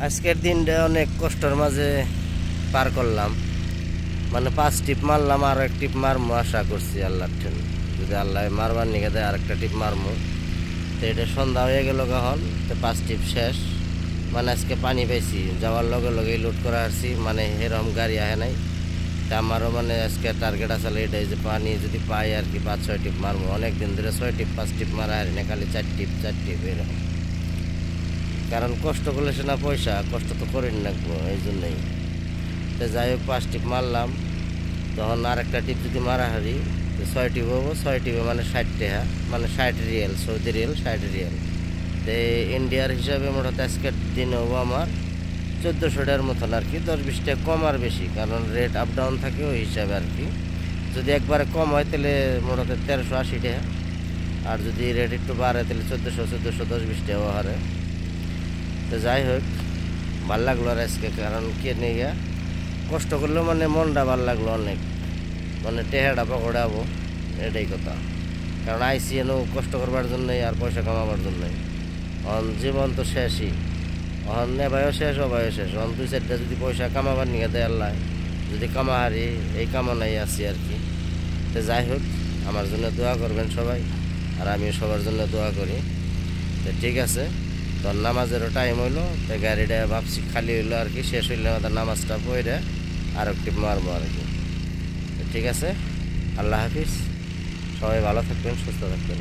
আজকের দিনটা অনেক কষ্টের মাঝে পার করলাম। মানে 5 টিপ মারলাম, আর এক টিপ মারমো আশা করছি আল্লাহর ঠেন। যদি আল্লাহ মারবার নিকে দেয় আর একটা টিপ মারমো। তো এটা সন্ধ্যা হয়ে গেল কখন, তো 5 টিপ শেষ। মানে আজকে পানি পাইছি, যাওয়ার লগে লগেই লোড করা আসছি, মানে এরকম গাড়ি আহে নাই। তা আমারও মানে আজকে টার্গেট আসলে এটাই যে পানি যদি পাই আর কি 5-6 টিপ মারবো। অনেক দিন ধরে 6 টিপ 5 টিপ মারা হারি না, খালি 4 টিপ এরকম। কারণ কষ্ট করলে সে না পয়সা, কষ্ট তো করেন রাখবো, এই জন্যই। তো যাই হোক 5 টিপ মারলাম, তখন আর একটা টিপ যদি মারা হারি তো 6 টিপ হবো। 6 টিপে মানে 60 টাকা, মানে 60 রিয়াল, সৌদি রিয়াল 60 রিয়াল। তো ইন্ডিয়ার হিসাবে মোটামুটি আজকের দিন হবো আমার 1400 টাকার মতন আর কি। 10-20 টাকা কম আর বেশি, কারণ রেট আপ ডাউন থাকে ওই হিসাবে আর কি। যদি একবারে কম হয় তাহলে মোটামুটি 1380 টাকা, আর যদি রেট একটু বাড়ে তাহলে 1400 10-20 টাকা হারে। তো যাই হোক, ভাল লাগলো আর আজকে, কারণ কে নিয়ে কষ্ট করলেও মানে মনটা ভাল লাগলো অনেক, মানে টেহাটা পকড়াবো, এটাই কথা। কারণ আইসি এনো কষ্ট করবার জন্যই আর পয়সা কামাবার জন্যই। অন জীবন তো শেষই, অন নেবায়ও শেষ, অবায়ও শেষ। অন 2-4টা যদি পয়সা কামাবার নিয়ে দেয় আল্লাহ, যদি কামা হারি, এই কামনাই আছি আর কি। তো যাই হোক, আমার জন্য দোয়া করবেন সবাই, আর আমিও সবার জন্য দোয়া করি। তো ঠিক আছে, তো নামাজেরও টাইম হইলো, তো গাড়িটা ভাবছি খালি হইলো আর কি। শেষ হইলে আমাদের নামাজটা পড়ে আর একটি মারবো আর কি। তো ঠিক আছে, আল্লাহ হাফিজ, সবাই ভালো থাকবেন, সুস্থ থাকবেন।